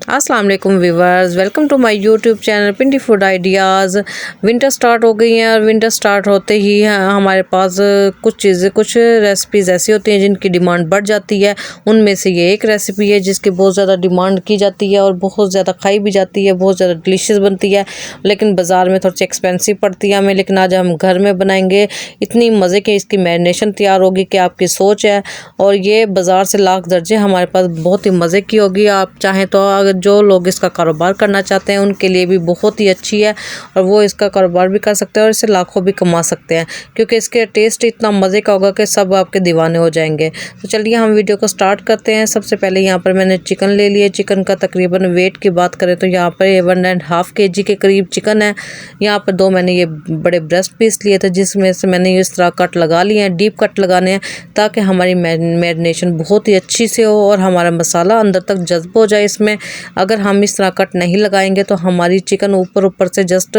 अस्सलाम वालेकुम viewers, welcome to my YouTube channel Pindi food ideas. Winter start हो गई हैं और विंटर स्टार्ट होते ही हमारे पास कुछ रेसिपीज़ ऐसी होती हैं जिनकी डिमांड बढ़ जाती है। उनमें से ये एक रेसिपी है जिसकी बहुत ज़्यादा डिमांड की जाती है और बहुत ज़्यादा खाई भी जाती है, बहुत ज़्यादा डिलीशियस बनती है, लेकिन बाज़ार में थोड़ी सी एक्सपेंसिव पड़ती है हमें। लेकिन आज हम घर में बनाएंगे, इतनी मज़े की इसकी मैरिनेशन तैयार होगी कि आपकी सोच है, और ये बाज़ार से लाख दर्जे हमारे पास बहुत ही मज़े की होगी। आप चाहें तो अगर जो लोग इसका कारोबार करना चाहते हैं उनके लिए भी बहुत ही अच्छी है, और वो इसका कारोबार भी कर सकते हैं और इससे लाखों भी कमा सकते हैं, क्योंकि इसके टेस्ट इतना मज़े का होगा कि सब आपके दीवाने हो जाएंगे। तो चलिए हम वीडियो को स्टार्ट करते हैं। सबसे पहले यहाँ पर मैंने चिकन ले लिया। चिकन का तकरीबन वेट की बात करें तो यहाँ पर 1.5 kg के करीब चिकन है। यहाँ पर 2 मैंने ये बड़े ब्रेस्ट पीस लिए थे, जिसमें से मैंने इस तरह कट लगा लिए हैं, डीप कट लगाने हैं, ताकि हमारी मैरिनेशन बहुत ही अच्छी से हो और हमारा मसाला अंदर तक जज्ब हो जाए इसमें। अगर हम इस तरह कट नहीं लगाएंगे तो हमारी चिकन ऊपर से जस्ट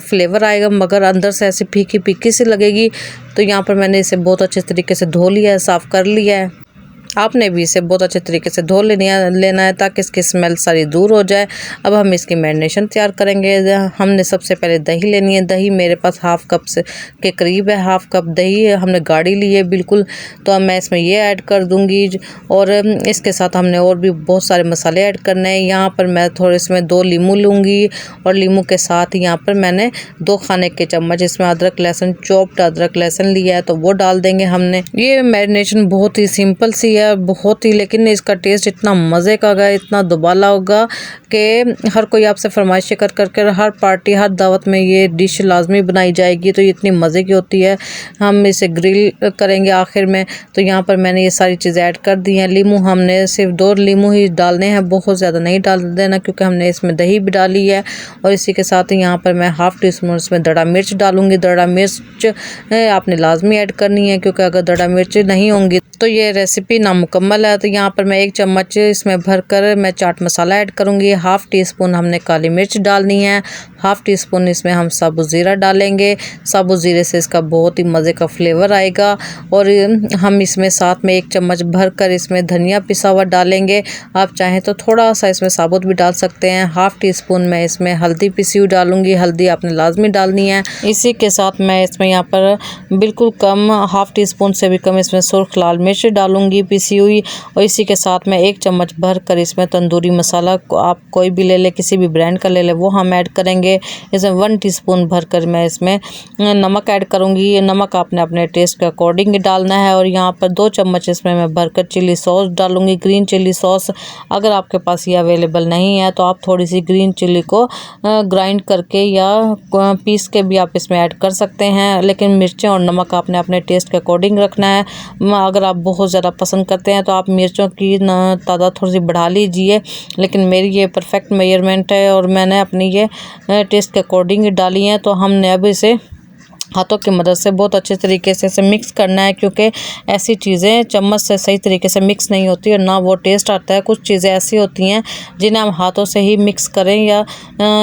फ्लेवर आएगा, मगर अंदर से ऐसी फीकी फीकी सी लगेगी। तो यहाँ पर मैंने इसे बहुत अच्छे तरीके से धो लिया है, साफ़ कर लिया है। आपने भी इसे बहुत अच्छे तरीके से धो लेना है ताकि इसकी स्मेल सारी दूर हो जाए। अब हम इसकी मैरिनेशन तैयार करेंगे। हमने सबसे पहले दही लेनी है। दही मेरे पास हाफ़ कप से के करीब है, हाफ़ कप दही हमने गाढ़ी ली है बिल्कुल। तो अब मैं इसमें ये ऐड कर दूंगी, और इसके साथ हमने और भी बहुत सारे मसाले ऐड करने हैं। यहाँ पर मैं थोड़े इसमें 2 लीमू लूँगी, और लीमू के साथ यहाँ पर मैंने 2 खाने के चम्मच इसमें अदरक लहसुन, चॉप्ड अदरक लहसुन लिया है, तो वो डाल देंगे हमने। ये मैरिनेशन बहुत ही सिंपल सी है बहुत ही, लेकिन इसका टेस्ट इतना मज़े का होगा, इतना दुबाला होगा कि हर कोई आपसे फरमाइश कर हर पार्टी हर दावत में ये डिश लाजमी बनाई जाएगी। तो ये इतनी मज़े की होती है। हम इसे ग्रिल करेंगे आखिर में। तो यहाँ पर मैंने ये सारी चीज़ें ऐड कर दी हैं। लीमू हमने सिर्फ 2 लीमू ही डालने हैं, बहुत ज़्यादा नहीं डाल देना, क्योंकि हमने इसमें दही भी डाली है। और इसी के साथ यहाँ पर मैं हाफ़ टी स्पून इसमें दड़ा मिर्च डालूँगी। दड़ा मिर्च आपने लाजमी ऐड करनी है, क्योंकि अगर दड़ा मिर्च नहीं होंगी तो ये रेसिपी नामुकम्मल है। तो यहाँ पर मैं 1 चम्मच इसमें भरकर मैं चाट मसाला ऐड करूँगी। हाफ़ टी स्पून हमने काली मिर्च डालनी है। हाफ़ टी स्पून इसमें हम साबुत ज़ीरा डालेंगे। साबुत ज़ीरे से इसका बहुत ही मज़े का फ्लेवर आएगा। और हम इसमें साथ में 1 चम्मच भरकर इसमें धनिया पिसा हुआ डालेंगे। आप चाहें तो थोड़ा सा इसमें साबुत भी डाल सकते हैं। हाफ़ टी स्पून मैं इसमें हल्दी पिसी हुई डालूँगी। हल्दी आपने लाजमी डालनी है। इसी के साथ मैं इसमें यहाँ पर बिल्कुल कम हाफ़ टी स्पून से भी कम इसमें सुर्ख लाल मिर्च डालूँगी पिसी हुई। और इसी के साथ मैं 1 चम्मच भर कर इसमें तंदूरी मसाला आप कोई भी ले ले, किसी भी ब्रांड का ले ले, वो हम ऐड करेंगे। इसमें 1 टीस्पून भर कर मैं इसमें नमक ऐड करूँगी। ये नमक आपने अपने टेस्ट के अकॉर्डिंग डालना है। और यहाँ पर 2 चम्मच इसमें मैं भरकर चिली सॉस डालूँगी, ग्रीन चिली सॉस। अगर आपके पास ये अवेलेबल नहीं है तो आप थोड़ी सी ग्रीन चिली को ग्राइंड करके या पीस के भी आप इसमें ऐड कर सकते हैं, लेकिन मिर्चें और नमक आपने अपने टेस्ट के अकॉर्डिंग रखना है। अगर आप बहुत ज़्यादा पसंद करते हैं तो आप मिर्चों की तादाद थोड़ी सी बढ़ा लीजिए, लेकिन मेरी ये परफेक्ट मेजरमेंट है और मैंने अपनी ये टेस्ट के अकॉर्डिंग डाली हैं। तो हमने अब इसे हाथों की मदद से बहुत अच्छे तरीके से इसे मिक्स करना है, क्योंकि ऐसी चीज़ें चम्मच से सही तरीके से मिक्स नहीं होती और ना वो टेस्ट आता है। कुछ चीज़ें ऐसी होती हैं जिन्हें हम हाथों से ही मिक्स करें या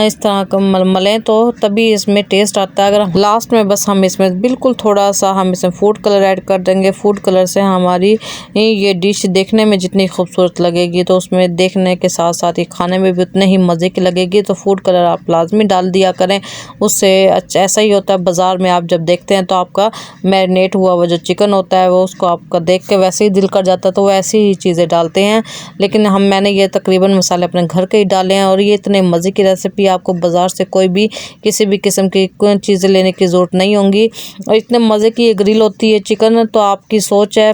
इस तरह का मलें तो तभी इसमें टेस्ट आता है। अगर लास्ट में बस हम इसमें बिल्कुल थोड़ा सा हम इसमें फूड कलर ऐड कर देंगे। फूड कलर से हमारी ये डिश देखने में जितनी खूबसूरत लगेगी तो उसमें देखने के साथ साथ ही खाने में भी उतने ही मज़े की लगेगी। तो फूड कलर आप लाजमी डाल दिया करें, उससे ऐसा ही होता है। बाज़ार में आप जब देखते हैं तो आपका मैरिनेट हुआ हुआ जो चिकन होता है वो उसको आपका देख के वैसे ही दिल कर जाता है, तो वो ऐसी ही चीज़ें डालते हैं। लेकिन मैंने ये तकरीबन मसाले अपने घर के ही डाले हैं, और ये इतने मज़े की रेसिपी आपको बाज़ार से कोई भी किसी भी किस्म की चीज़ें लेने की ज़रूरत नहीं होंगी। और इतने मज़े की ये ग्रिल होती है चिकन, तो आपकी सोच है।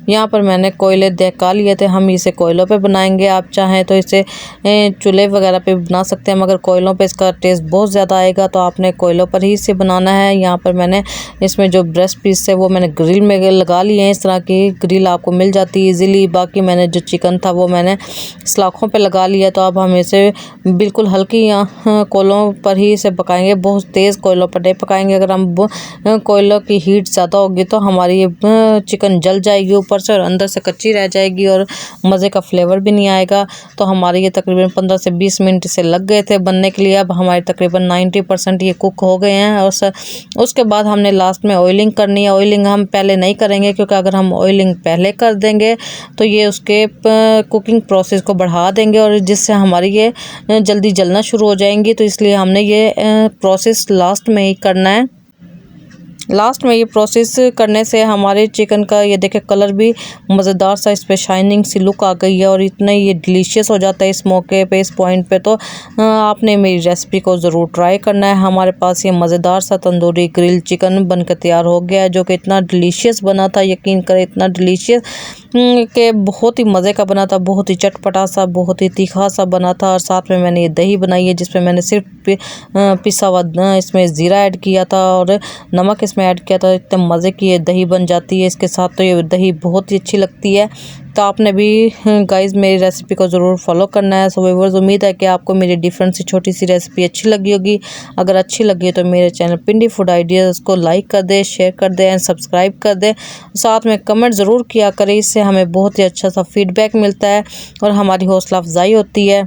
यहाँ पर मैंने कोयले दहका लिए थे, हम इसे कोयलों पे बनाएंगे। आप चाहें तो इसे चूल्हे वगैरह पे बना सकते हैं, मगर कोयलों पे इसका टेस्ट बहुत ज़्यादा आएगा, तो आपने कोयलों पर ही इसे बनाना है। यहाँ पर मैंने इसमें जो ब्रेस्ट पीस है वो मैंने ग्रिल में लगा लिए हैं। इस तरह की ग्रिल आपको मिल जाती है ईज़िली। बाकी मैंने जो चिकन था वो मैंने सलाखों पर लगा लिया। तो अब हम इसे बिल्कुल हल्की कोयलों पर ही इसे पकाएंगे, बहुत तेज़ कोयलों पर नहीं पकाएंगे। अगर हम कोयलों की हीट ज़्यादा होगी तो हमारी चिकन जल जाएगी ऊपर ऊपर से और अंदर से कच्ची रह जाएगी और मज़े का फ्लेवर भी नहीं आएगा। तो हमारे ये तकरीबन 15 से 20 मिनट से लग गए थे बनने के लिए। अब हमारे तकरीबन 90% ये कुक हो गए हैं। और उसके बाद हमने लास्ट में ऑयलिंग करनी है। ऑयलिंग हम पहले नहीं करेंगे क्योंकि अगर हम ऑयलिंग पहले कर देंगे तो ये उसके कुकिंग प्रोसेस को बढ़ा देंगे और जिससे हमारी ये जल्दी जलना शुरू हो जाएंगी। तो इसलिए हमने ये प्रोसेस लास्ट में ही करना है। लास्ट में ये प्रोसेस करने से हमारे चिकन का ये देखे कलर भी मज़ेदार सा, इस पर शाइनिंग सी लुक आ गई है और इतना ये डिलीशियस हो जाता है इस मौके पे, इस पॉइंट पे। तो आपने मेरी रेसिपी को ज़रूर ट्राई करना है। हमारे पास ये मज़ेदार सा तंदूरी ग्रिल चिकन बनकर तैयार हो गया है, जो कि इतना डिलीशियस बना था, यकीन करें इतना डिलीशियस कि बहुत ही मज़े का बना था, बहुत ही चटपटा सा, बहुत ही तीखा सा बना था। और साथ में मैंने ये दही बनाई है जिसमें मैंने सिर्फ पिसा हुआ इसमें ज़ीरा ऐड किया था और नमक इसमें ऐड किया था। इतने मज़े की ये दही बन जाती है इसके साथ, तो ये दही बहुत ही अच्छी लगती है। तो आपने भी गाइस मेरी रेसिपी को ज़रूर फॉलो करना है। सो व्यूअर्स, उम्मीद है कि आपको मेरी डिफरेंट सी छोटी सी रेसिपी अच्छी लगी होगी। अगर अच्छी लगी तो मेरे चैनल पिंडी फूड आइडियाज़ को लाइक कर दें, शेयर कर दें एंड सब्सक्राइब कर दें। साथ में कमेंट ज़रूर किया करें, इससे हमें बहुत ही अच्छा सा फीडबैक मिलता है और हमारी हौसला अफजाई होती है।